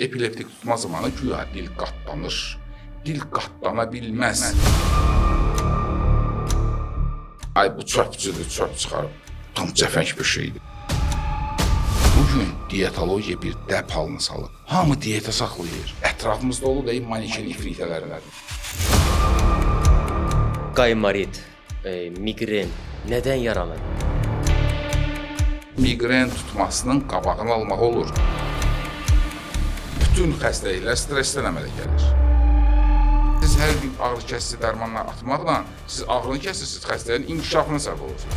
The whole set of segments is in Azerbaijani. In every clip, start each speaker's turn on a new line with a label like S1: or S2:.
S1: Epileptik tutma zamanı güya dil qatlanır. Dil qatlana bilməz. Ay bu çöpçüdür, çöp çıxarıb. Tam cəfəng bir şeydir. Bugün diyetologiya bir dəb halını salıb. Hamı diyetə saxlayır. Ətrafımızda olur da maniken ifritələrlər.
S2: Qaymarit, migren nədən yaranır?
S1: Migren tutmasının qabağını almaq olur. Bütün xəstəliklər stressdən əmələ gəlir. Siz hər gün ağrı kəsici dərmanlar atmaqla siz ağrını kəsirsiniz, xəstəliyin inkişafına səbəb olursunuz.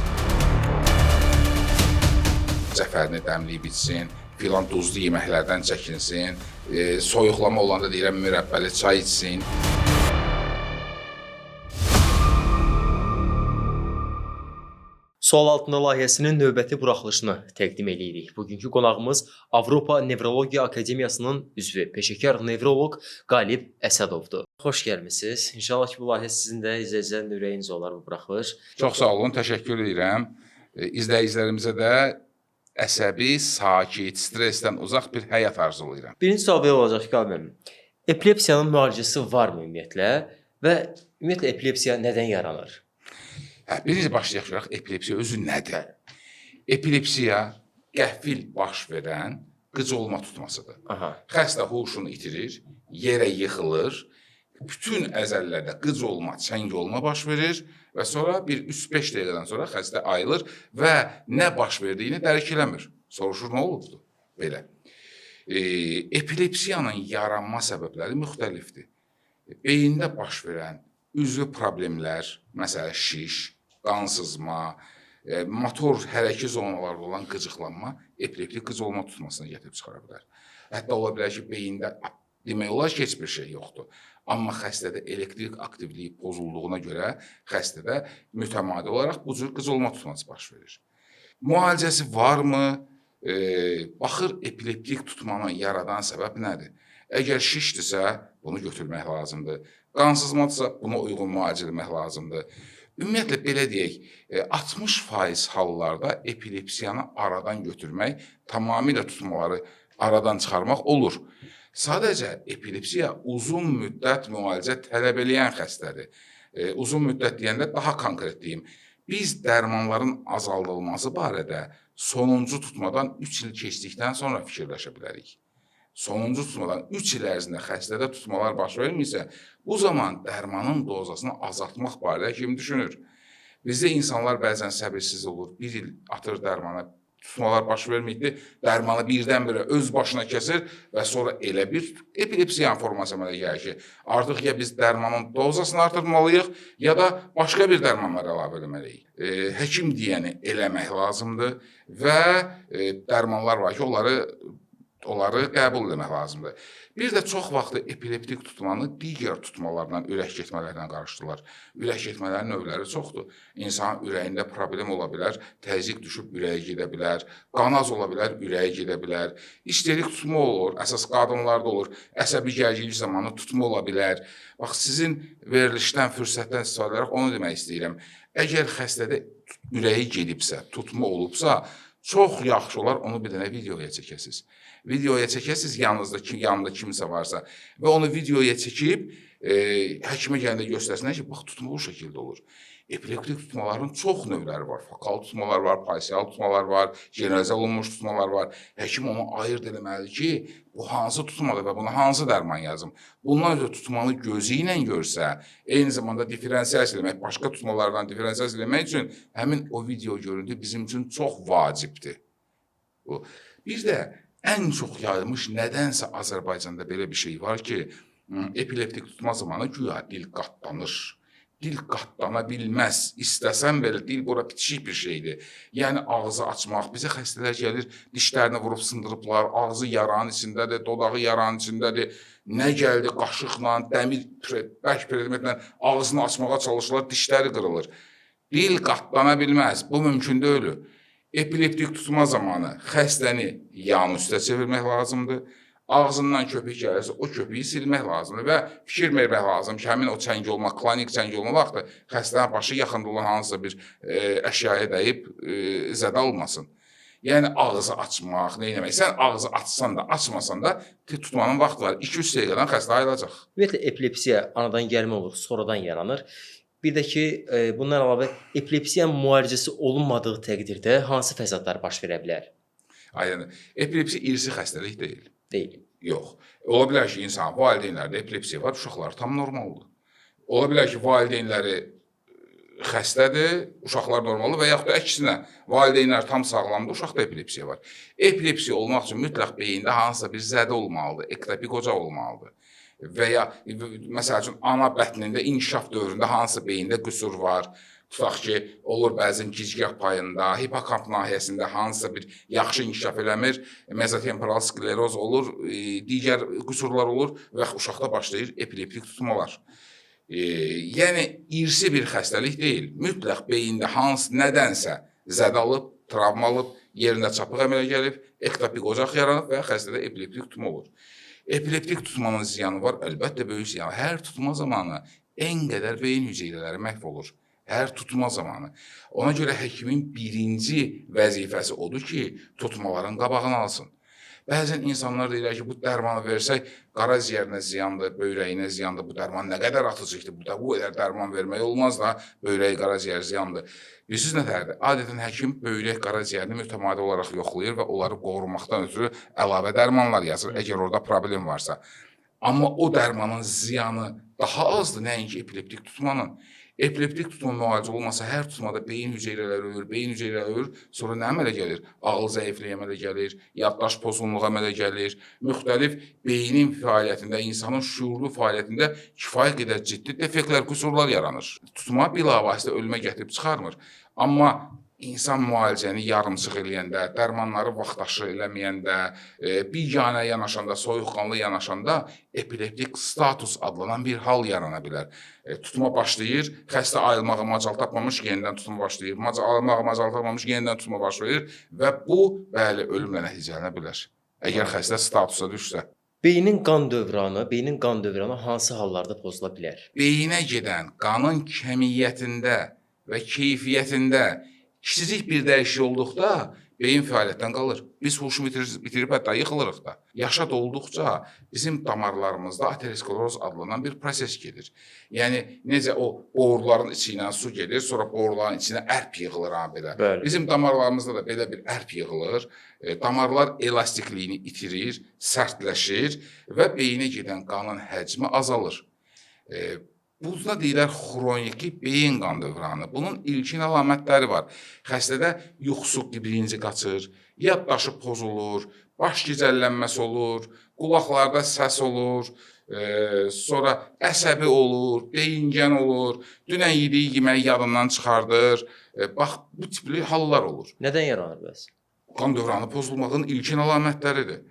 S1: Cəfərini dəmləyib içsin, filan duzlu yeməklərdən çəkinsin, soyuqlama olanda deyirəm mürəbbəli çay içsin.
S2: Sual altında layihəsinin növbəti buraxılışını təqdim edirik. Bugünkü qonağımız Avropa Nevrologiya Akademiyasının üzvü, peşəkar nevroloq Qalib Əsədovdur. Xoş gəlmisiniz. İnşallah ki, bu layihə sizin də izləyicilərin ürəyiniz olar bu buraxılış.
S1: Çox sağ olun, təşəkkür edirəm. İzləyicilərimizə də əsəbi, sakit, stressdən uzaq bir həyat arzulayıram.
S2: Birinci sual belə olacaq ki, Qalib, epilepsiyanın müalicəsi varmı ümumiyyətlə və ümumiyyətlə epilepsiya nədən yaranır?
S1: Birinci başlayaq görək, epilepsiya özü nədir? Epilepsiya qəfil baş verən qıcolma tutmasıdır. Xəstə huşunu itirir, yerə yıxılır, bütün əzəllərdə qıcolma, çəng olma baş verir və sonra bir 3-5 dəqiqədən sonra xəstə ayılır və nə baş verdiyini dərk eləmir. Soruşur, nə olubdur? Belə. Epilepsiyanın yaranma səbəbləri müxtəlifdir. Beyində baş verən üzvü problemlər, məsələn, şiş, qansızma, motor hərəkət zonalarında olan qıcıqlanma epileptik qıcolma tutmasına gətirib çıxara bilər. Hətta ola bilər ki, beyində demək olar ki, heç bir şey yoxdur. Amma xəstədə elektrik aktivliyi pozulduğuna görə xəstədə mütəmadi olaraq bu cür qıcolma tutması baş verir. Müalicəsi varmı? Baxır, epileptik tutmanı yaradan səbəb nədir? Əgər şişdirsə, bunu götürmək lazımdır. Qansızmadırsa, buna uyğun müalicə etmək lazımdır. Ümumiyyətlə, belə deyək, 60% hallarda epilepsiyanı aradan götürmək, tamamilə tutmaları aradan çıxarmaq olur. Sadəcə, epilepsiya uzun müddət müalicə tələb eləyən xəstədir. Uzun müddət deyəndə daha konkret deyim. Biz dərmanların azaldılması barədə sonuncu tutmadan 3 il keçdikdən sonra fikirləşə bilərik. Sonuncu tutmadan 3 il ərzində xəstədə tutmalar baş vermirsə, bu zaman dərmanın dozasını azaltmaq barədə kim düşünür? Bizdə insanlar bəzən səbirsiz olur, 1 il atır dərmana, tutmalar baş verməkdir, dərmanı birdən-birə öz başına kəsir və sonra elə bir epilepsiya forması əmələ gəlir ki, artıq ya biz dərmanın dozasını artırmalıyıq, ya da başqa bir dərmanlar əlavə etməliyik. Həkim deyəni eləmək lazımdır və dərmanlar var ki, onları qəbul etmək lazımdır. Bir də çox vaxtı epileptik tutmanı digər tutmalarla, ürək getmələrlə qarışdırırlar. Ürək getmələrin növləri çoxdur. İnsanın ürəyində problem ola bilər, təzyiq düşüb ürəyə gedə bilər, qanaz ola bilər, ürəyə gedə bilər. İsterik tutma olur, əsas qadınlarda olur, əsəbi gərginlik zamanı tutma ola bilər. Bax, sizin verilişdən, fürsətdən istifadə edərək onu demək istəyirəm. Əgər xəstədə ürəyi gedibsə, tutma olubsa, çox yaxşı olar onu bir dənə videoya çəkəsiniz. Videoya çəkəsiniz, yanınızda kimsə varsa və onu videoya çəkib həkimə gələndə göstərsinlər ki, bax, tutma bu şəkildə olur. Epileptik tutmaların çox növləri var. Fokal tutmalar var, pasial tutmalar var, generalizə olunmuş tutmalar var. Həkim onu ayırd eləməlidir ki, bu hansı tutmadır və buna hansı dərman yazım. Bundan ötürü tutmanı gözü ilə görsə, eyni zamanda diferensiyasiya eləmək, başqa tutmalardan diferensiyasiya eləmək üçün həmin o video görüntü bizim üçün çox vacibdir. Bir də ən çox yayılmış nədənsə Azərbaycanda belə bir şey var ki, epileptik tutma zamanı güya dil qatlanır. Dil qatlana bilməz. İstəsən belə, dil bura bitişik bir şeydir. Yəni, ağzı açmaq. Bizə xəstələr gəlir, dişlərini vurub sındırıblar, ağzı yaranın içindədir, dodağı yaranın içindədir. Nə gəldi, qaşıqla, dəmir, bərk predmetlə ağzını açmağa çalışırlar, dişləri qırılır. Dil qatlana bilməz. Bu mümkün deyil. Epileptik tutma zamanı xəstəni yan üstə çevirmək lazımdır. Ağzından köpük gəlirsə, o köpüyü silmək lazımdır və fikir vermək lazım ki, həmin o çəng olma, klonik çəng olma vaxtı xəstənin başı yaxında olan hansısa bir əşyaya dəyib zədə olmasın. Yəni ağzı açmaq, nə etmək? Sən ağzı açsan da, açmasan da tutmanın vaxtı var. 2-3 dəqiqədən xəstə ayılacaq.
S2: Ümumiyyətlə epilepsiya anadan gəlmə olur, sonradan yaranır. Bir də ki, bundan əlavə epilepsiya müalicəsi olunmadığı təqdirdə hansı fəsadlar baş verə bilər?
S1: Aynen. Epilepsi irsi xəstəlik deyil.
S2: Deyil.
S1: Yox. Ola bilər ki, insan valideynlərdə epilepsiya var, uşaqlar tam normaldır. Ola bilər ki, valideynləri xəstədir, uşaqlar normaldır və yaxud da əksinə, valideynlər tam sağlamdır, uşaqda epilepsiya var. Epilepsiya olmaq üçün mütləq beyində hansısa bir zədə olmalıdır, ektopik ocaq olmalıdır. Və ya məsəl üçün ana bətnində inkişaf dövründə hansısa beyində qüsur var. Tutaq ki, olur bəzən gicgah payında, hipokamp nahiyəsində hansısa bir yaxşı inkişaf eləmir, mezotemporal skleroz olur, digər qüsurlar olur və uşaqda başlayır epileptik tutmalar. Yəni irsi bir xəstəlik deyil. Mütləq beyində nədənsə zədə alıb, travma alıb, yerində çapıq əmələ gəlib, ektopik ocaq yaranıb və xəstədə epileptik tutma olur. Epileptik tutmanın ziyanı var, əlbəttə böyük ziyanı. Hər tutma zamanı ən qədər beyin hüceyrələri məhv olur. Hər tutma zamanı. Ona görə həkimin birinci vəzifəsi odur ki, tutmaların qabağını alsın. Bəzən insanlar deyirlər ki, bu dərmanı versək, qaraciyərinə ziyandır, böyrəyinə ziyandır, bu dərman nə qədər atıcıqdır, bu qədər dərman vermək olmaz da, böyrək, qaraciyər ziyandır. Bilirsiniz nətərdir? Adətən həkim böyrək, qaraciyərini mütəmadi olaraq yoxlayır və onları qorumaqdan ötürü əlavə dərmanlar yazır, əgər orada problem varsa. Amma o dərmanın ziyanı daha azdır, nəinki epileptik tutmanın. Epileptik tutma müalicə olmasa hər tutmada beyin hüceyrələri ölür, sonra nə əmələ gəlir? Ağıl zəifliyi əmələ gəlir, yaddaş pozğunluğu əmələ gəlir, müxtəlif beynin fəaliyyətində, insanın şuurlu fəaliyyətində kifayət qədər ciddi defektlər, qüsurlar yaranır. Tutma bilavasitə ölümə gətirib çıxarmır. Amma İnsan müalicəni yarımçıq eləyəndə, dərmanları vaxtaşı eləməyəndə, biganə yanaşanda, soyuqqanlı yanaşanda epileptik status adlanan bir hal yarana bilər. Tutma başlayır, xəstə ayılmağa macal tapmamış, yenidən tutma başlayır. Ayılmağa macal tapmamış, yenidən tutma başlayır və bu, bəli, ölümlə nəticələnə bilər. Əgər xəstə statusa düşsə.
S2: Beynin qan dövranı hansı hallarda pozula bilər?
S1: Beyinə gedən qanın kəmiyyətində və keyfiyyətində kiçicik bir dəyişik olduqda beyin fəaliyyətdən qalır. Biz huşu bitirib hətta yıxılırıq da. Yaşa dolduqca bizim damarlarımızda ateroskleroz adlanan bir proses gedir. Yəni necə o boruların içi ilə su gedir, sonra boruların içinə ərp yığılır belə.
S2: Bəli.
S1: Bizim damarlarımızda da belə bir ərp yığılır. Damarlar elastikliyini itirir, sərtləşir və beyinə gedən qanın həcmi azalır. Buna deyilər xroniki beyin qan dövranı. Bunun ilkin əlamətləri var. Xəstədə yuxusu birinci qaçır, yaddaşı pozulur, baş gicəllənməsi olur, qulaqlarda səs olur, sonra əsəbi olur, beyingən olur, dünən yediyi yeməyi yadından çıxardır. Bax, bu tipli hallar olur.
S2: Nədən yaranır bəs?
S1: Qan dövranı pozulmağın ilkin əlamətləridir.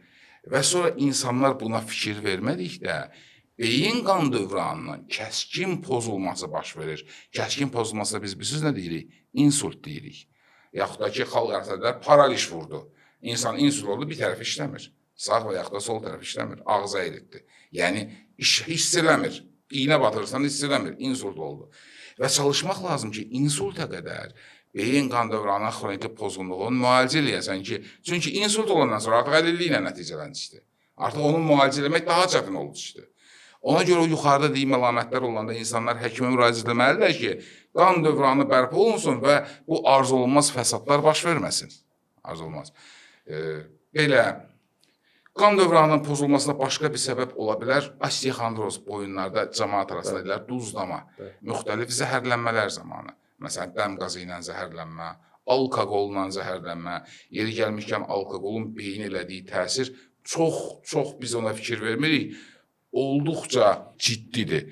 S1: Və sonra insanlar buna fikir vermədikdə, beyin qan dövranının kəskin pozulması baş verir. Kəskin pozulmasına biz bilirsiniz nə deyirik? İnsult deyirik. Yaxud da ki, xalq arasında paraliş vurdu. İnsan insult oldu, bir tərəf işləmir. Sağ və yaxud da sol tərəf işləmir. Ağzı əyilibdir. Yəni, hiss eləmir. İynə batırırsan, hiss eləmir. İnsult oldu. Və çalışmaq lazım ki, insulta qədər beyin qan dövranının xroniki pozğunluğunu müalicə eləyəsən ki, çünki insult olandan sonra artıq əlilliklə nəticələnmişdir. Artıq onu müalicə eləmək daha çətin olmuşdur. Ona görə o yuxarıda deyim əlamətlər olanda insanlar həkimə müraciət etməlidirlər ki, qan dövranı bərpa olunsun və bu arzu olunmaz fəsadlar baş verməsin. Arzu olmaz. Belə, qan dövranının pozulmasına başqa bir səbəb ola bilər. Osteoxondroz boyunlarda cəmaət arasında deyilər, duzlama, müxtəlif zəhərlənmələr zamanı. Məsələn, dəm qazı ilə zəhərlənmə, alkoqolla zəhərlənmə, yeri gəlmişkən alkoqolun beyin elədiyi təsir çox biz ona fikir vermirik. Olduqca ciddidir.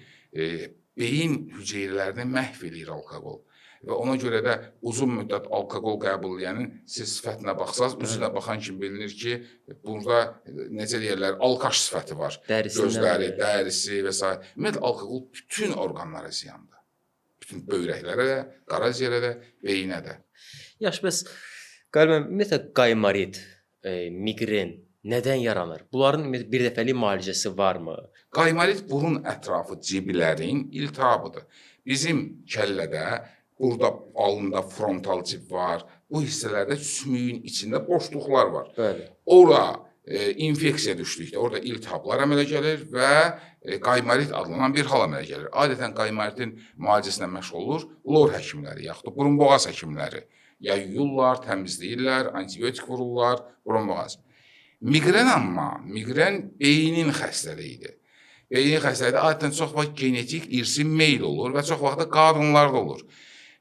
S1: Beyin hüceyrələrini məhv edir alkoqol. Və ona görə də uzun müddət alkoqol qəbul edənin siz sifətinə baxsaz, üzünə baxan kimi bilinir ki, burada necə deyirlər, alkaş sifəti var. Gözləri, dərisi və s. Ümumiyyətlə, alkoqol bütün orqanlara ziyandır. Bütün böyrəklərə də, qaraciyərə də, beyinə də.
S2: Yaxşı, bəs qəlbəm, ümumiyyətlə, qaymarit, migren nədən yaranır? Bunların bir dəfəlik müalicəsi varmı?
S1: Qaymarit burun ətrafı ciblərin iltihabıdır. Bizim kəllədə burada alında frontal cib var, bu hissələrdə sümüyün içində boşluqlar var.
S2: Bəli.
S1: Ora infeksiya düşdükdə orada iltihablar əmələ gəlir və qaymarit adlanan bir hal əmələ gəlir. Adətən qaymaritin müalicəsinə məşğul olur lor həkimləri, yaxud da burun-boğaz həkimləri. Ya yuyurlar, təmizləyirlər, antibiotik vururlar, burun-boğaz. Miqren beynin xəstəliyidir. Beynin xəstəliyi adətən çox vaxt genetik irsi meyl olur və çox vaxt da qadınlarda olur.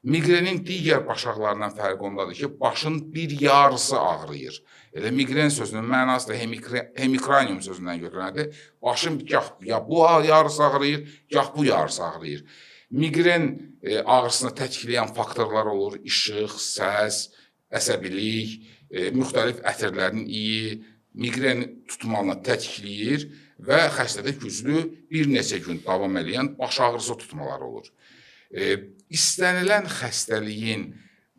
S1: Miqrenin digər baş ağrılarından fərqi ondadır ki, başın bir yarısı ağrıyır. Elə miqren sözünün mənası da hemikranium sözündən götürüləndir. Başın gah ya bu yarısı ağrıyır, gah bu yarısı ağrıyır. Miqren ağrısını tətikləyən faktorlar olur. İşıq, səs, əsəbilik, müxtəlif ətirlərin iyi, miqren tutmalını tetikləyir və xəstədə güclü bir neçə gün davam edən baş ağrısı tutmaları olur. İstənilən xəstəliyin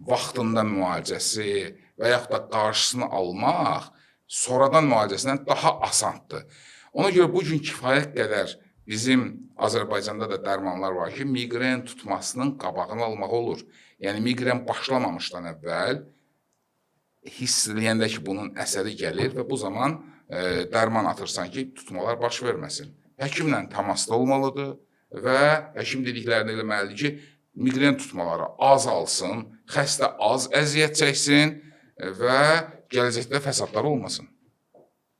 S1: vaxtında müalicəsi və yaxud da qarşısını almaq sonradan müalicəsindən daha asandır. Ona görə bugün kifayət qədər bizim Azərbaycanda da dərmanlar var ki, miqren tutmasının qabağını almaq olur. Yəni miqren başlamamışdan əvvəl hiss eləyəndə ki, bunun əsəri gəlir və bu zaman dərman atırsan ki, tutmalar baş verməsin. Həkimlə təmasda olmalıdır və həkim dediklərini eləməlidir ki, miqren tutmaları azalsın, xəstə az əziyyət çəksin və gələcəkdə fəsadlar olmasın.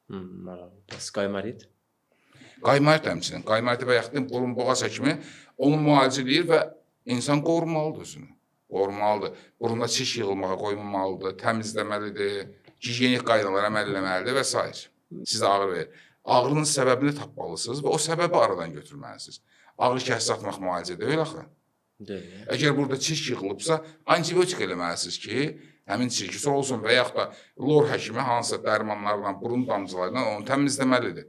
S2: Bəs qaymarit?
S1: Qaymarit həmçinin. Qaymariti və yaxud burun-boğaz həkimi onu müalicə edir və insan qorumalıdır özünü. Qorumalıdır. Burunda çiş yığılmağa qoymamalıdır, təmizləməlidir, gigiyenik qaydalara əməl eləməlidir və s. Sizə ağrı verir. Ağrının səbəbini tapmalısınız və o səbəbi aradan götürməlisiniz. Ağrı kəsici atmaq müalicə deyil axı. Əgər burada çiş yığılıbsa, antibiotik eləməlisiniz ki, həmin çirkisi olsun və yaxud da lor həkimi hansısa dərmanlarla, burun damcılarla onu təmizləməlidir.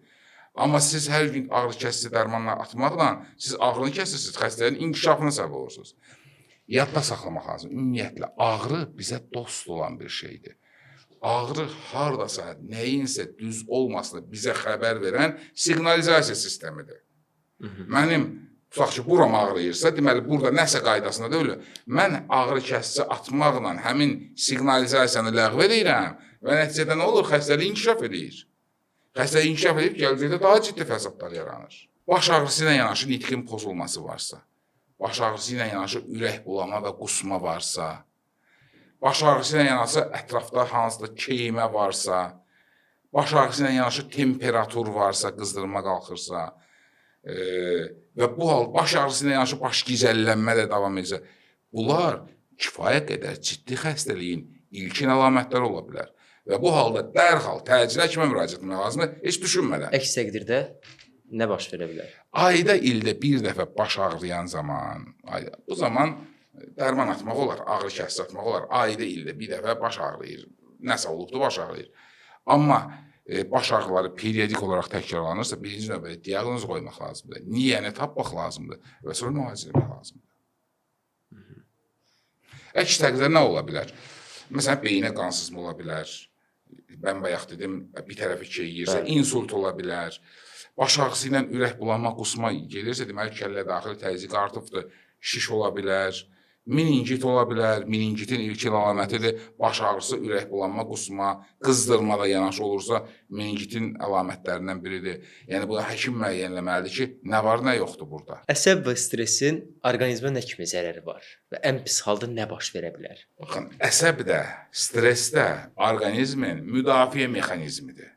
S1: Amma siz hər gün ağrı kəsici dərmanlar atmaqla siz ağrını kəsirsiniz, xəstəliyin inkişafına səbəb olursunuz. Yadda saxlamaq lazım. Ümumiyyətlə, ağrı bizə dost olan bir şeydir. Ağrı haradasa, nəyinsə düz olmasını bizə xəbər verən siqnalizasiya sistemidir. Mənim, tutaq ki, buram ağrıyırsa, deməli, burada nəsə qaydasında deyil. Mən ağrı kəsici atmaqla həmin siqnalizasiyanı ləğv edirəm və nəticədə nə olur? Xəstəlik inkişaf edir. Xəstəlik inkişaf edib gələcəkdə daha ciddi fəsadlar yaranır. Baş ağrısı ilə yanaşı nitqin pozulması varsa, baş ağrısı ilə yanaşı ürək bulama və qusma varsa, baş ağrısı ilə yanaşı ətrafda hansısa keymə varsa, baş ağrısı ilə yanaşı temperatur varsa, qızdırma qalxırsa və bu hal baş ağrısı ilə yanaşı baş gicəllənmə də davam edirsə, bunlar kifayət qədər ciddi xəstəliyin ilkin əlamətləri ola bilər. Və bu halda dərhal təcili həkimə müraciət etmək lazımdır, heç düşünmədən.
S2: Əks təqdirdə nə baş verə bilər?
S1: Ayda, ildə bir dəfə baş ağrıyan zaman, bu zaman dərman atmaq olar, ağrı kəsici atmaq olar. Ayda, ildə bir dəfə baş ağrıyır. Nəsə olubdur, baş ağrıyır. Amma baş ağrıları periodik olaraq təkrarlanırsa, birinci növbədə diaqnoz qoymaq lazımdır. Niyəni tapmaq lazımdır və sonra müalicə etmək lazımdır. Əks təqdirdə nə ola bilər? Məsələn, beyinə qansızma ola bilər. Mən bayaq dedim, bir tərəfi keyiyirsə, insult ola bilər. Baş ağrısı ilə ürək bulanma, qusma gelirsə, deməli, kəllə daxili təzyiq artıbdır, şiş ola bilər, meningit ola bilər. Meningitin ilkin əlamətidir, baş ağrısı, ürək bulanma, qusma, qızdırma da yanaşı olursa, meningitin əlamətlərindən biridir. Yəni, bu həkim müəyyənləməlidir ki, nə var, nə yoxdur burada.
S2: Əsəb və stressin orqanizmə nə kimi zərəri var və ən pis halda nə baş verə bilər?
S1: Baxın, əsəb də, stres də orqanizmin müdafiə mexanizmidir.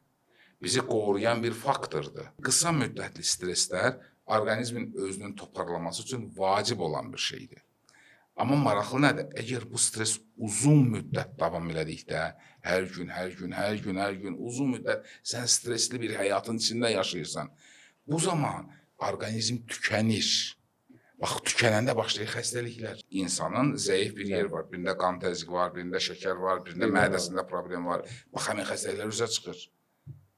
S1: Bizi qoruyan bir faktordur. Qısa müddətli streslər orqanizmin özünün toparlaması üçün vacib olan bir şeydir. Amma maraqlı nədir? Əgər bu stres uzun müddət davam elədikdə, hər gün, uzun müddət sən stresli bir həyatın içində yaşayırsan, bu zaman orqanizm tükənir. Bax, tükənəndə başlayır xəstəliklər. İnsanın zəif bir yer var, birində qan təzyiqi var, birində şəkər var, birində mədəsində problem var. Bax, həmin xəstəliklər üzə çıxır.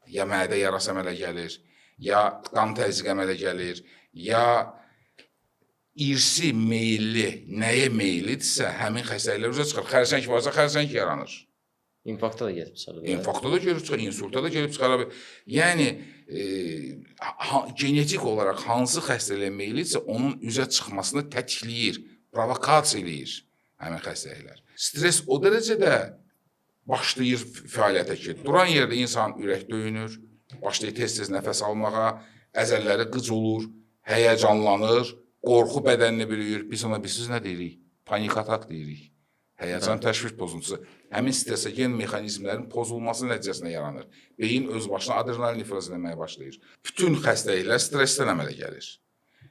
S1: Ya mədə yarası əmələ gəlir, ya qan təzyiqi əmələ gəlir, ya irsi meyilli, nəyə meyillidirsə, həmin xəstəliklər üzə çıxır. Xərçəng varsa, xərçəng yaranır.
S2: İnfarkta da gəlib çıxara bilər.
S1: İnfarkta da gəlib çıxar, insulta da gəlib çıxara bilər. Yəni, genetik olaraq hansı xəstəliyə meyillidirsə, onun üzə çıxmasını tətikləyir, provokasiya eləyir. həmin xəstəliklər. Stres o dərəcədə başlayır fəaliyyətə ki, duran yerdə insan ürək döyünür, başlayır tez-tez nəfəs almağa, əzəlləri qıc olur, həyəcanlanır, qorxu bədənini bürüyür. Biz ona bilirsiniz nə deyirik? Panik atak deyirik. Həyəcan təşviş pozuntusu. Həmin stressogən mexanizmlərin pozulması nəticəsində yaranır. Beyin öz başına adrenalin ifraz etməyə başlayır. Bütün xəstəliklər stressdən əmələ gəlir.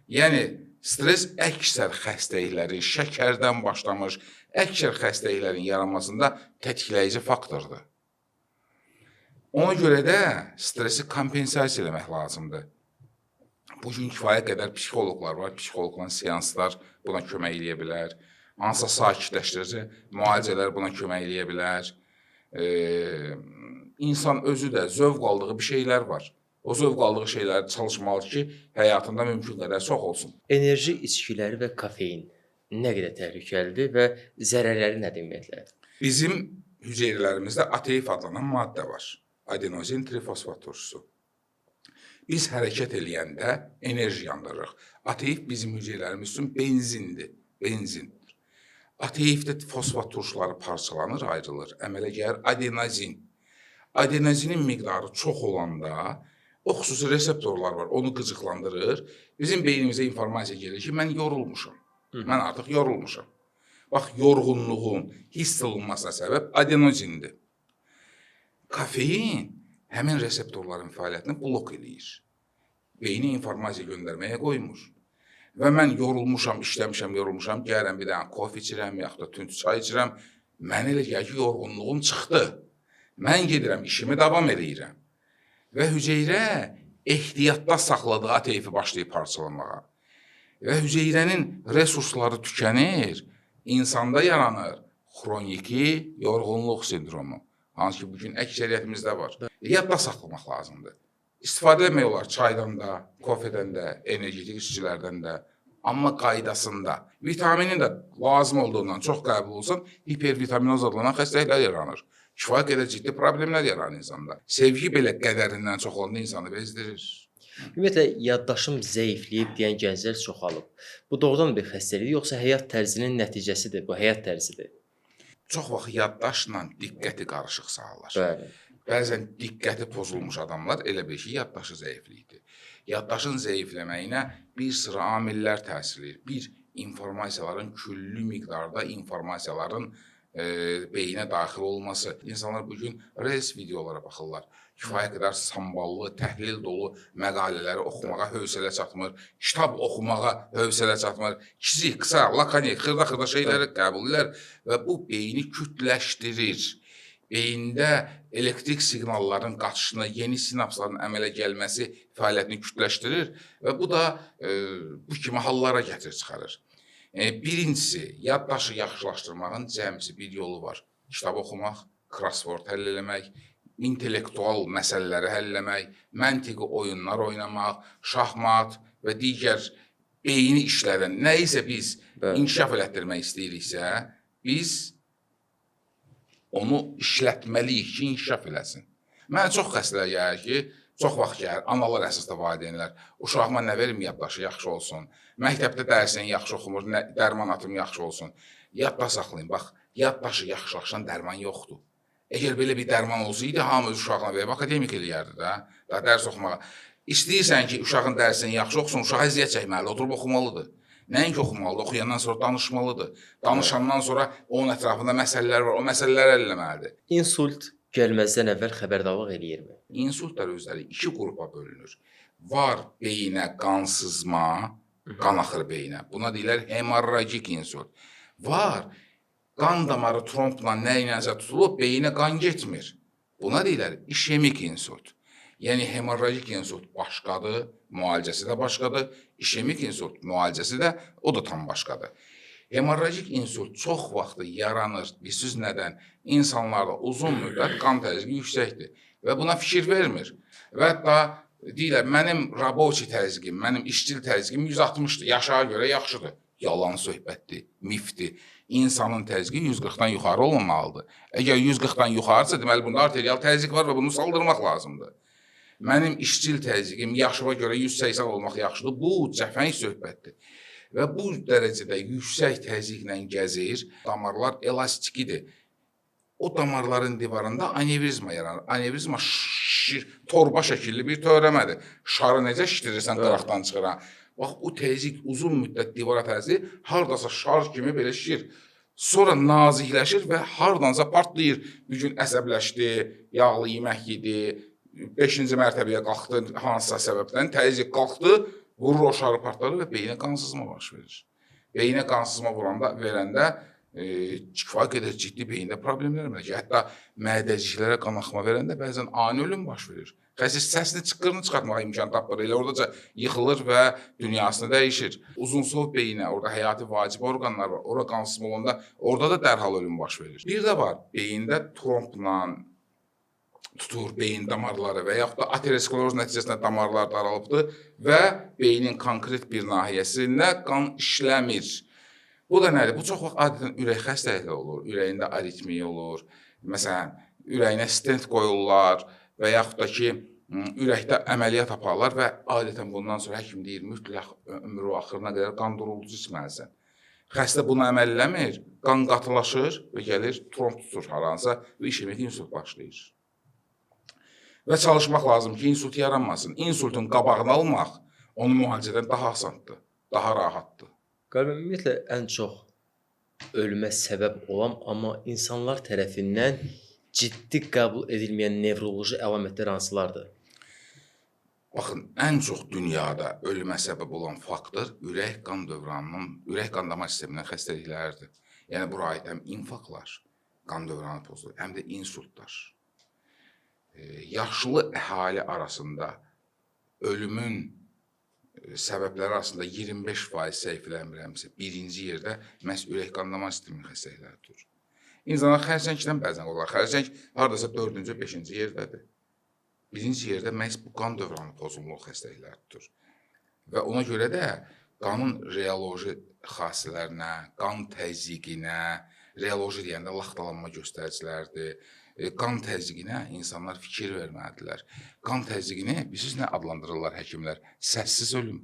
S1: Yəni, stres əksər xəstəliklərin, şəkərdən başlamış, əksər xəstəliklərin yaranmasında tətikləyici faktordur. Ona görə də stresi kompensasiya eləmək lazımdır. Bugün kifayət qədər psixoloqlar var, psixoloqların seanslar buna kömək eləyə bilər. Hansısa sakitləşdirici müalicələr buna kömək eləyə bilər. İnsan özü də zövq aldığı bir şeylər var. O zövq aldığı şeyləri çalışmalı ki, həyatında mümkün qədər çox olsun.
S2: Enerji içkiləri və kofein nə qədər təhlükəlidir və zərərləri nədir ümumiyyətlə?
S1: Bizim hüceyrələrimizdə ATF adlanan maddə var. Adenozin trifosfat turşusu. Biz hərəkət eləyəndə enerji yandırırıq. ATF bizim hüceyrələrimiz üçün benzindir. Benzin. ATF-də fosfat turşuları parçalanır, ayrılır. Əmələ gəlir adenozin. Adenozinin miqdarı çox olanda o xüsusi reseptorlar var, onu qıcıqlandırır. Bizim beynimizə informasiya gəlir ki, mən yorulmuşam. Mən artıq yorulmuşam. Bax, yorğunluğun hiss olunmasına səbəb adenozindir. Kofein həmin reseptorların fəaliyyətini blok eləyir. Beyni informasiya göndərməyə qoymur. Və mən yorulmuşam, işləmişəm, yorulmuşam, gəlirəm bir dənə kofe içirəm, yaxud da tünd çay içirəm. Mən elə gəlir ki, yorğunluğum çıxdı. Mən gedirəm, işimi davam edirəm. Və hüceyrə ehtiyatda saxladığı ATF-i başlayıb parçalamağa. Və hüceyrənin resursları tükənir, insanda yaranır xroniki yorğunluq sindromu. Hansı ki, bugün əksəriyyətimizdə var. Yadda saxlamaq lazımdır. İstifadə etmək olar çaydan da, kofedən də, energetik içkilərdən də. Amma qaydasında. Vitaminin də lazım olduğundan çox qəbul olsan, hipervitaminoz adlanan xəstəliklər yaranır. Kifayət qədər ciddi problemlər yaranır insanda. Sevgi belə qədərindən çox olanda insanı bezdirir.
S2: Ümumiyyətlə, yaddaşım zəifləyib deyən gənclər çoxalıb. Bu doğrudan bir xəstəlikdir, yoxsa həyat tərzinin nəticəsidir, bu həyat tərzidir?
S1: Çox vaxt yaddaşla diqqəti qarışıq salırlar.
S2: Bəli.
S1: Bəzən diqqəti pozulmuş adamlar elə bir ki, yaddaşı zəifliydir. Yaddaşın zəifləməyinə bir sıra amillər təsir edir. Bir, informasiyaların küllü miqdarda informasiyaların beyinə daxil olması. İnsanlar bugün reels videolara baxırlar. Kifayət qədər samballı, təhlil dolu məqalələri oxumağa hövsələ çatmır. Kitab oxumağa hövsələ çatmır. Kiçik, qısa, lakanik, xırda-xırda şeyləri qəbul edirlər və bu beyni kütləşdirir. Beyində elektrik siqnalların qaçışına, yeni sinapsların əmələ gəlməsi fəaliyyətini kütləşdirir və bu da bu kimi hallara gətirib çıxarır. Birincisi, yaddaşı yaxşılaşdırmağın cəmsi bir yolu var. Kitab oxumaq, crossword həll eləmək, intellektual məsələləri həll eləmək, məntiqi oyunlar oynamaq, şahmat və digər beyni işlədən nə isə biz inkişaf elətdirmək istəyiriksə, biz onu işlətməliyik ki, inkişaf eləsin. Mənə çox xəstələr gəlir ki, çox vaxt gəlir, analar əsasda valideynlər, uşağıma nə verim, yaddaşı yaxşı olsun, məktəbdə dərsini yaxşı oxumur, dərman atım yaxşı olsun. Yadda saxlayın, bax, yaddaşı yaxşılaşan dərman yoxdur. Əgər belə bir dərman olsaydı, hamı öz uşağına verib, akademik eləyərdi də, dərs oxumağa. İstəyirsən ki, uşağın dərsini yaxşı oxusun, uşaq əziyyət çəkməlidir, oturub oxumalıdır. Nəinki oxumalıdır, oxuyandan sonra danışmalıdır. Danışandan sonra onun ətrafında məsələlər var, o məsələləri həll eləməlidir.
S2: İnsult gəlməzdən əvvəl xəbərdarlıq eləyirmi?
S1: İnsultlar özləri iki qrupa bölünür. Var beyinə qan sızma, qan axır beyinə. Buna deyirlər hemorragik insult. Var qan damarı trombla nəyinəsə tutulub, beyinə qan getmir. Buna deyirlər işemik insult. Yəni hemorragik insult başqadır, müalicəsi də başqadır. İşemik insult müalicəsi də o da tam başqadır. Hemorragik insult çox vaxt yaranır. Bilirsiniz nədən? İnsanlarda uzun müddət qan təzyiqi yüksəkdir və buna fikir vermir. Və hətta deyirlər, mənim raboçi təzyiqim, mənim işçil təzyiqim 160-dır, yaşa görə yaxşıdır. Yalan söhbətdir, mifdir. İnsanın təzyiqi 140-dan yuxarı olmamalıdır. Əgər 140-dan yuxarısa, deməli bunda arterial təzyiq var və bunu saldırmaq lazımdır. Mənim işçil təzyiqim yaşıma görə 180 olmaq yaxşıdır. Bu cəfəng söhbətdir. və bu dərəcədə yüksək təzyiqlə gəzir. Damarlar elastikidir. O damarların divarında anevrizma yaranır. Anevrizma şişir, torba şəkilli bir törəmədir. Şarı necə şişirirsən, qıraqdan çıxır. Bax, o təzyiq uzun müddət divara təsir, hardasa şar kimi belə şişir. Sonra nazikləşir və hardansa partlayır. Bir gün əsəbləşdi, yağlı yemək yedi, 5-ci mərtəbəyə qalxdı hansısa səbəbdən, təzyiq qalxdı, vurur o şarı partladır və beyinə qansızma baş verir. Beyinə qansızma verəndə kifayət qədər ciddi beyində problemlər var ki, hətta mədəciklərə qanaxma verəndə bəzən ani ölüm baş verir. Xəsis səsini çıxqırını çıxartmağa imkan tapır, elə oradaca yıxılır və dünyasını dəyişir. Uzunsov beyinə, orada həyati vacib orqanlar var, ora qansızma olanda orada da dərhal ölüm baş verir. Bir də var, beyində trombla tutur beyin damarları və yaxud da ateroskleroz nəticəsində damarlar daralıbdır və beynin konkret bir nahiyəsində qan işləmir. Bu da nədir? Bu çox vaxt adətən ürək xəstəlikləri olur, ürəyində aritmiya olur, məsələn, ürəyinə stent qoyurlar və yaxud da ki, ürəkdə əməliyyat aparlar və adətən bundan sonra həkim deyir, mütləq ömrü axırına qədər qan durulducu içməlisən. Xəstə bunu əməl eləmir, qan qatılaşır və gəlir, tromb tutur haransa və işəmək insult başlayır. Və çalışmaq lazım ki, insult yaranmasın. İnsultun qabağını almaq onu müalicədən daha asandır, daha rahatdır.
S2: Qəlbə, ümumiyyətlə ən çox ölümə səbəb olan, amma insanlar tərəfindən ciddi qəbul edilməyən nevroloji əlamətlər hansılardır?
S1: Baxın, ən çox dünyada ölümə səbəb olan faktor ürək-qan dövranının, ürək-qan damar sisteminin xəstəlikləridir. Yəni, bura aid həm infarktlar, qan dövranı pozulur, həm də insultlar. Yaşlı əhali arasında ölümün səbəbləri arasında 25% səhv eləmirəmsə, birinci yerdə məhz ürək-qan damar sisteminin xəstəlikləridir. İnsanlar xərçəngdən bəzən olar. Xərçəng hardasa 4-cü, 5-ci yerdədir. Birinci yerdə məhz bu qan dövranı pozulmuş xəstəlikləridir. Və ona görə də qanın reoloji xassələrinə, qan təzyiqinə, reoloji deyəndə laxtalanma göstəricilərdir, qan təzyiqinə insanlar fikir verməlidirlər. Qan təzyiqini bilirsiniz nə adlandırırlar həkimlər? Səssiz ölüm.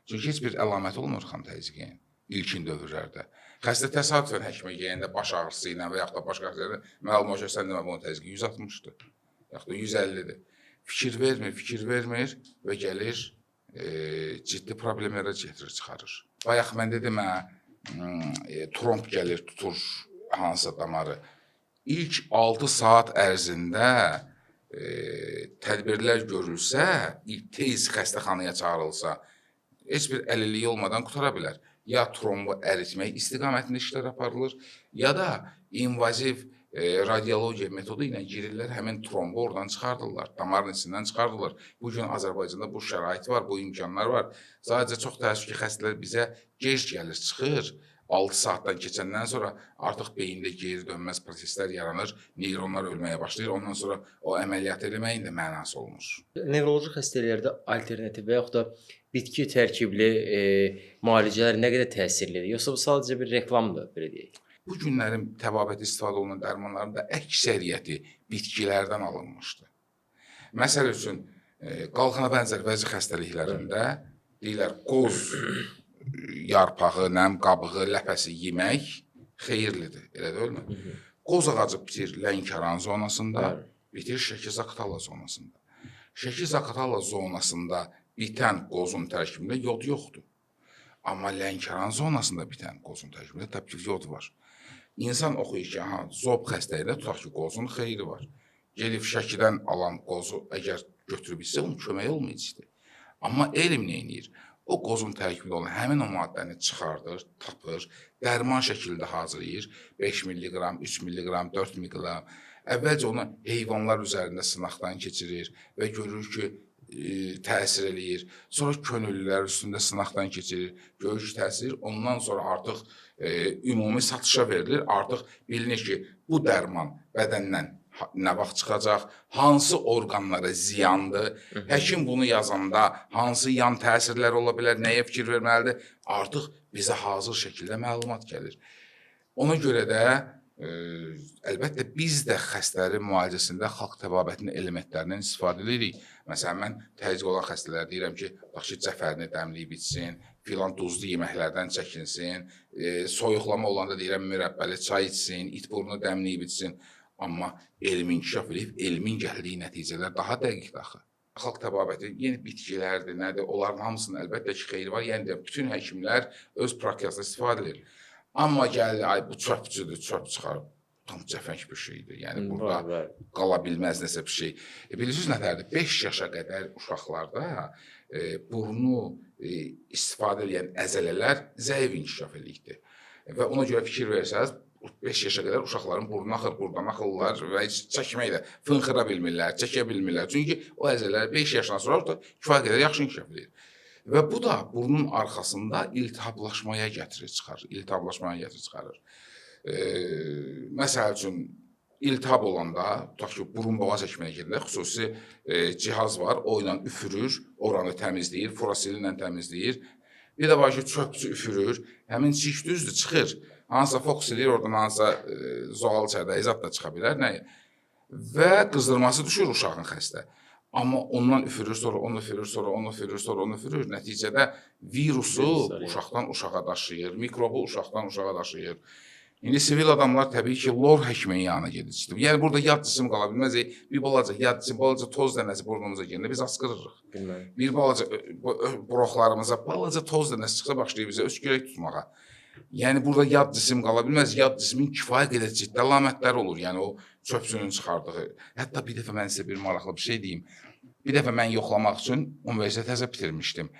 S1: Çünki heç bir əlaməti olmur qan təzyiqinin ilkin dövrlərdə. Xəstə təsadüfən həkimə geyəndə baş ağrısı ilə və yaxud da başqa xəstələrdə məlum olacaq, sən demə bunun təzyiqi 160-dır, yaxud da 150-dir. Fikir vermir və gəlir ciddi problemlərə gətirir, çıxarır. Bayaq mən dedim, tromb gəlir, tutur hansısa damarı. İlk 6 saat ərzində tədbirlər görülsə, tez xəstəxanaya çağırılsa, heç bir əlilliyi olmadan qutara bilər. Ya trombu əritmək istiqamətində işlər aparılır, ya da invaziv radiologiya metodu ilə girirlər, həmin trombu oradan çıxardırlar, damarın içindən çıxardırlar. Bugün Azərbaycanda bu şərait var, bu imkanlar var. Sadəcə çox təəssüf ki, xəstələr bizə gec gəlir, çıxır. 6 saatdan keçəndən sonra artıq beyində geri dönməz proseslər yaranır, neyronlar ölməyə başlayır, ondan sonra o əməliyyat eləməyin də mənası olmur.
S2: Nevroloji xəstəliklərdə alternativ və yaxud da bitki tərkibli müalicələr nə qədər təsirlidir? Yoxsa bu sadəcə bir reklamdır, belə deyək?
S1: Bu günlərin təbabət istifadə olunan dərmanların da əksəriyyəti bitkilərdən alınmışdır. Məsəl üçün, qalxana bənzər vəzi xəstəliklərində deyirlər, qoz yarpağı, nəm, qabığı, ləpəsi yemək xeyirlidir, elə deyilmi? Qoz ağacı bitir Lənkəran zonasında, bitir Şəki-Zaqatala zonasında. Şəki-Zaqatala zonasında bitən qozun tərkibində yod yoxdur. Amma Lənkəran zonasında bitən qozun tərkibində təbii ki, yod var. İnsan oxuyur ki, zob xəstəliyində tutaq ki, qozun xeyri var. Gelib Şəkidən alan qozu əgər götürüb içsə, onun kömək olmayacaqdır. Amma elm neynir? O qozun tərkibində olan həmin o maddəni çıxardır, tapır, dərman şəkildə hazırlayır. 5 milliqram, 3 milliqram, 4 milliqram. Əvvəlcə onu heyvanlar üzərində sınaqdan keçirir və görür ki, təsir eləyir. Sonra könüllülər üstündə sınaqdan keçirir, görür ki, təsir. Ondan sonra artıq ümumi satışa verilir. Artıq bilinir ki, bu dərman bədəndən nə vaxt çıxacaq, hansı orqanlara ziyandır, həkim bunu yazanda hansı yan təsirlər ola bilər, nəyə fikir verməlidir, artıq bizə hazır şəkildə məlumat gəlir. Ona görə də Əlbəttə biz də xəstələrin müalicəsində xalq təbabətinin elementlərindən istifadə edirik. Məsələn, mən təzyiq olan xəstələrə deyirəm ki, bax ki, cəfərini dəmləyib içsin, filan duzlu yeməklərdən çəkinsin, soyuqlama olanda deyirəm mürəbbəli çay içsin, it burnu dəmləyib içsin. Amma elm inkişaf edib, elmin gəldiyi nəticələr daha dəqiqdir axı. Xalq təbabəti yeni bitkilərdir, nədir? Onların hamısının əlbəttə ki, xeyri var. Yəni bütün həkimlər öz praktikasında istifadə edir. Amma gəlir, ay bu çöpçüdür, çöp çıxarıb. Tam cəfəng bir şeydir. Yəni burada qala bilməz nəsə bir şey. Bilirsiniz nətərdir? 5 yaşa qədər uşaqlarda burnu istifadə edən əzələlər zəif inkişaf eləyikdir. Və ona görə fikir versəniz, 5 yaşa qədər uşaqların burnu axır, buradan axırlar və heç çəkmək də fınxıra bilmirlər, çəkə bilmirlər. Çünki o əzələlər 5 yaşdan sonra da kifayət qədər yaxşı inkişaf edir. Və bu da burnun arxasında iltihablaşmaya gətirir çıxarır. Məsəl üçün, iltihab olanda, tutaq ki, burun boğaz həkimine gedəndə xüsusi cihaz var, o ilə üfürür, oranı təmizləyir, furasil ilə təmizləyir. Bir də var ki, çöpçü üfürür, həmin çiş düzdür, çıxır. Hansısa fokus edir, oradan hansısa zoğal çərdə izad da çıxa bilər, nəyə? Və qızdırması düşür uşağın xəstə. Amma ondan üfürür, sonra onu üfürür, sonra onu üfürür, sonra onu üfürür. Nəticədə virusu uşaqdan uşağa daşıyır, mikrobu uşaqdan uşağa daşıyır. İndi sivil adamlar təbii ki, lor həkimin yanına gedir. Yəni burada yad cisim qala bilməz. Bir balaca yad cisim, balaca toz dənəsi burnumuza girəndə biz asqırırıq. Bir balaca broxlarımıza balaca toz dənəsi çıxsa başlayır bizə öskürək tutmağa. Yəni burada yad cisim qala bilməz. Yad cismin kifayət qədər ciddi əlamətləri olur. Yəni o çöpçünün çıxardığı. Hətta bir dəfə mən sizə bir maraqlı bir şey deyim. Bir dəfə mən yoxlamaq üçün universitet təzə bitirmişdim.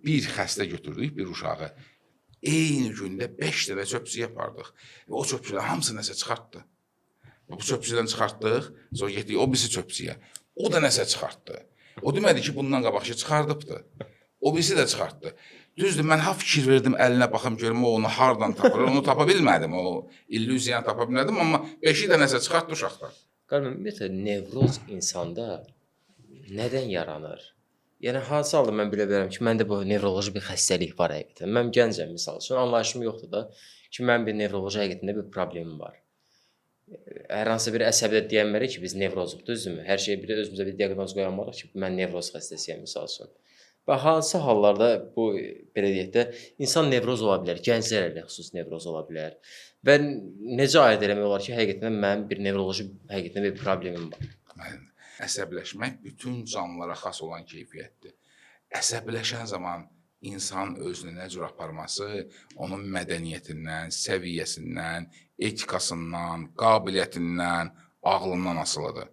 S1: Bir xəstə götürdük, bir uşağı. Eyni gündə 5 dənə çöpçü yapardıq. Və o çöpçülər hamısı nəsə çıxartdı. Bu çöpçüdən çıxartdıq, sonra getdik o birisi çöpçüyə. O da nəsə çıxartdı. O demədi ki, bundan qabaq ki, çıxardıbdı. O birisi də çıxartdı. Düzdür, mən ha fikir verdim, əlinə baxım, görüm, o onu hardan tapır, onu tapa bilmədim, o illüziyanı tapa bilmədim, amma 5-i də nəsə çıxartdı uşaqlar.
S2: Qalbim, ümumiyyətlə, nevroz insanda nədən yaranır? Yəni, hansı halda mən bilə bilərəm ki, məndə bu nevroloji bir xəstəlik var həqiqətən. Mən gəncəm, misal üçün, anlayışım yoxdur da ki, mən bir nevroloji həqiqətində bir problemim var. Hər hansı bir əsəbdə deyənmərik ki, biz nevrozuq, düzdürmü? Hər şeyə bir də özümüzə bir diaqnoz qoyanmarıq ki, mən nevroz xəstəsiyəm, misal üçün. Və hansı hallarda bu, belə deyək də, insan nevroz ola bilər, gənclər ilə xüsusi nevroz ola bilər və necə aid eləmək olar ki, həqiqətən mənim bir nevroloji həqiqətən bir problemim var.
S1: Əsəbləşmək bütün canlılara xas olan keyfiyyətdir. Əsəbləşən zaman insan özünü nə cür aparması, onun mədəniyyətindən, səviyyəsindən, etikasından, qabiliyyətindən, ağlından asılıdır.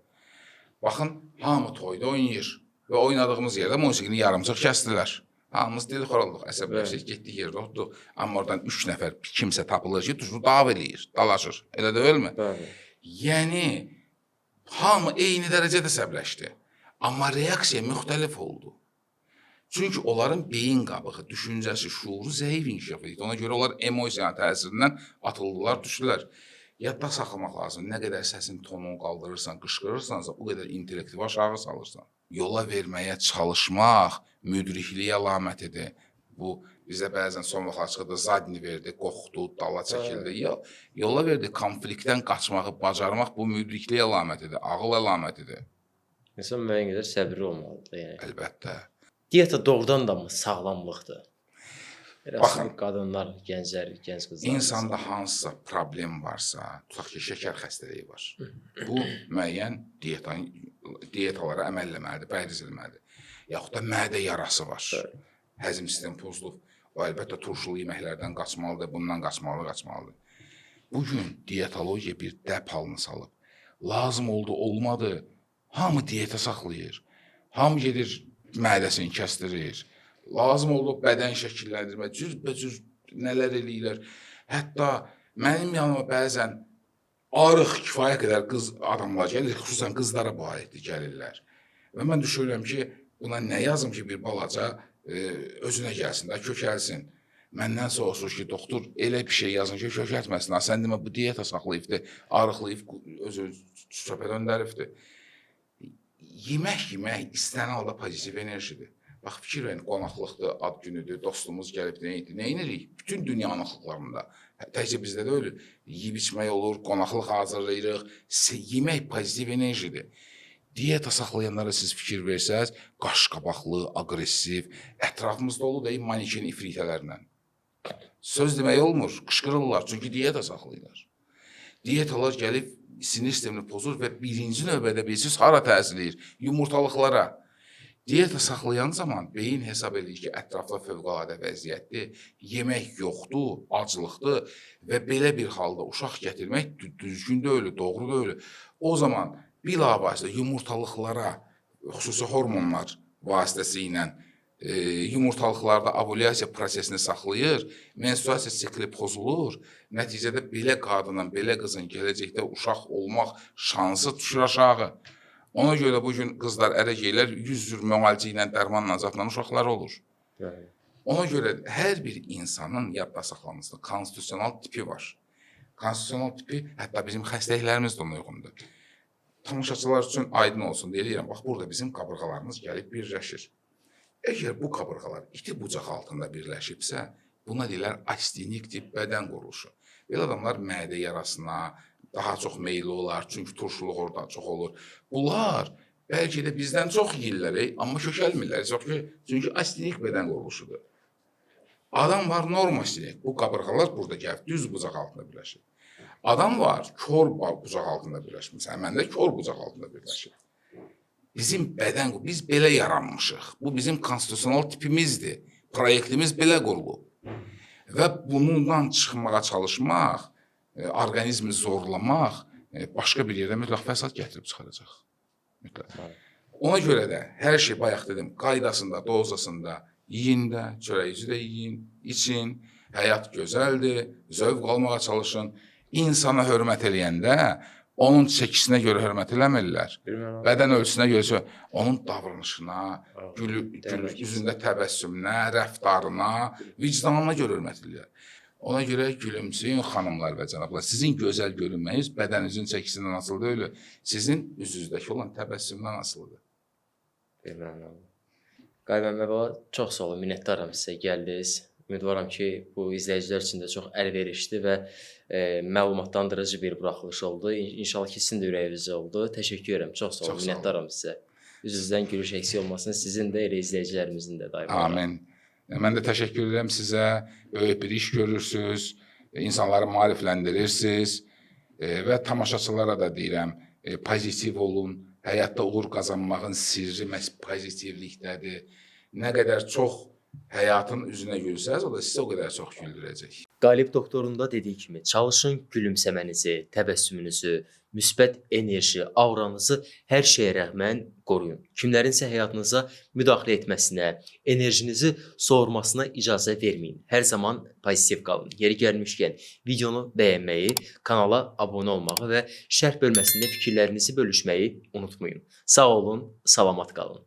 S1: Baxın, hamı toyda oynayır və oynadığımız yerdə musiqini yarımçıq kəsdilər. Hamımız dilxor olduq, əsəbləşdik, getdik yerdə oturduq. Amma oradan 3 nəfər kimsə tapılır ki, düşür, dav eləyir, dalaşır. Elə deyilmi? Yəni, hamı eyni dərəcədə əsəbləşdi. Amma reaksiya müxtəlif oldu. Çünki onların beyin qabığı, düşüncəsi, şuuru zəif inkişaf edir. Ona görə onlar emosiyanın təsirindən atıldılar, düşdülər. Yadda saxlamaq lazım. Nə qədər səsin tonunu qaldırırsan, qışqırırsansa, o qədər intellektivi aşağı salırsan. Yola verməyə çalışmaq müdrikliyi əlamətidir. Bu, bizə bəzən son vaxtlar çıxırdı, zadni verdi, qorxdu, dala çəkildi. Yola verdi, konfliktdən qaçmağı bacarmaq bu müdrikliyi əlamətidir, ağıl əlamətidir.
S2: İnsan müəyyən qədər səbirli olmalıdır. Yəni.
S1: Əlbəttə.
S2: Diyeta doğrudan da mı sağlamlıqdır?
S1: Baxın,
S2: qadınlar, gənclər, gənc qızlar.
S1: İnsanda hansısa problem varsa, tutaq ki, şəkər xəstəliyi var. Bu, müəyyən diyetalara əməl eləməlidir, pəhriz eləməlidir. Yaxud da mədə yarası var. Həzm sistemi pozulub. O, əlbəttə, turşulu yeməklərdən qaçmalıdır, bundan qaçmalıdır. Bugün diyetologiya bir dəb halını salıb. Lazım oldu, olmadı. Hamı diyeta saxlayır. Hamı gedir, mədəsini kəstirir. Lazım oldu bədən şəkilləndirmə, cürbəcür nələr eləyirlər. Hətta mənim yanıma bəzən arıq kifayət qədər qız adamlar gəlir, xüsusən qızlara bu aiddir gəlirlər. Və mən düşünürəm ki, buna nə yazım ki, bir balaca özünə gəlsin, kökəlsin. Məndən soruşur ki, doktor, elə bir şey yazın ki, kökəltməsin. Sən demə, bu diyeta saxlayıbdır, arıqlayıb, özü çöpə döndəribdir. Yemək istənən halda pozitiv enerjidir. Bax, fikir verin, qonaqlıqdır, ad günüdür, dostumuz gəlib, nə edirik? Bütün dünyanın xalqlarında, təkcə bizdə də öyle, yeyib içmək olur, qonaqlıq hazırlayırıq, yemək pozitiv enerjidir. Diyeta saxlayanlara siz fikir versəz, qaşqabaqlı, aqressiv, ətrafımızda olur deyib maniken ifritələrlə. Söz demək olmur, qışqırırlar, çünki diyeta saxlayırlar. Diyetalar gəlib sinir sistemini pozur və birinci növbədə bilirsiniz, hara təsir edir? Yumurtalıqlara. Diyeta saxlayan zaman beyin hesab edir ki, ətrafda fövqəladə vəziyyətdir, yemək yoxdur, aclıqdır və belə bir halda uşaq gətirmək düzgün deyil, doğru deyil. O zaman bilavasitə yumurtalıqlara, xüsusi hormonlar vasitəsilə yumurtalıqlarda ovulyasiya prosesini saxlayır, menstruasiya sikli pozulur, nəticədə belə qadının, belə qızın gələcəkdə uşaq olmaq şansı düşür aşağı. Ona görə bugün qızlar ərə geylər 100 cür müalicə ilə, dərmanla, zatla uşaqlar olur. Ona görə hər bir insanın yadda saxlamasında konstitusional tipi var. Konstitusional tipi hətta bizim xəstəliklərimiz də ona uyğundur. Tamaşaçılar üçün aydın olsun deyirəm, bax burada bizim qabırğalarımız gəlib birləşir. Əgər bu qabırğalar iti bucaq altında birləşibsə, buna deyirlər astenik tip bədən quruluşu. Belə adamlar mədə yarasına daha çox meyilli olar, çünki turşuluq orada çox olur. Bunlar bəlkə də bizdən çox yeyirlər, amma kökəlmirlər, çünki astenik bədən quruluşudur. Adam var normostenik, bu qabırğalar burada gəlib, düz bucaq altında birləşir. Adam var kör bucaq altında birləşir, məsələn, məndə kör bucaq altında birləşir. Bizim bədən, biz belə yaranmışıq, bu bizim konstitusional tipimizdir, proyektimiz belə qurulub. Və bundan çıxmağa çalışmaq, orqanizmi zorlamaq başqa bir yerdə mütləq fəsad gətirib çıxaracaq. Ona görə də hər şey, bayaq dedim, qaydasında, dozasında, yiyin də, çörəyinizi də yiyin, için, həyat gözəldir, zövq almağa çalışın. İnsana hörmət eləyəndə onun çəkisinə görə hörmət eləmirlər. Bədən ölçüsünə görə, onun davranışına, üzündə təbəssümünə, rəftarına, vicdanına görə hörmət eləyirlər. Ona görə gülümsəyin xanımlar və cənablar. Sizin gözəl görünməyiniz bədəninizin çəkisindən asılı deyil, sizin üzünüzdəki olan təbəssümdən asılıdır.
S2: Qalibi Əmər baba, çox sağ olun, minnətdaram sizə gəldiniz. Ümidvaram ki, bu izləyicilər üçün də çox əlverişli və məlumatlandırıcı bir buraxılış oldu. İnşallah ki, sizin də ürəyinizə oldu. Təşəkkür edirəm, çox sağ olun, minnətdaram sizə. Üzünüzdən gülüş eksik olmasın, sizin də, elə izləyicilərimizin də daim.
S1: Amin. Mən də təşəkkür edirəm sizə, böyük bir iş görürsünüz, insanları maarifləndirirsiniz və tamaşaçılara da deyirəm, pozitiv olun, həyatda uğur qazanmağın sirri məhz pozitivlikdədir. Nə qədər çox həyatın üzünə gülsəz, o da sizə o qədər çox güldürəcək.
S2: Qalib doktorunda dediyi kimi, çalışın gülümsəmənizi, təbəssümünüzü, müsbət enerji, auranızı hər şeyə rəğmən qoruyun. Kimlərinsə həyatınıza müdaxilə etməsinə, enerjinizi soğurmasına icazə verməyin. Hər zaman pozitiv qalın. Yeri gəlmişkən videonu bəyənməyi, kanala abunə olmağı və şərh bölməsində fikirlərinizi bölüşməyi unutmayın. Sağ olun, salamat qalın.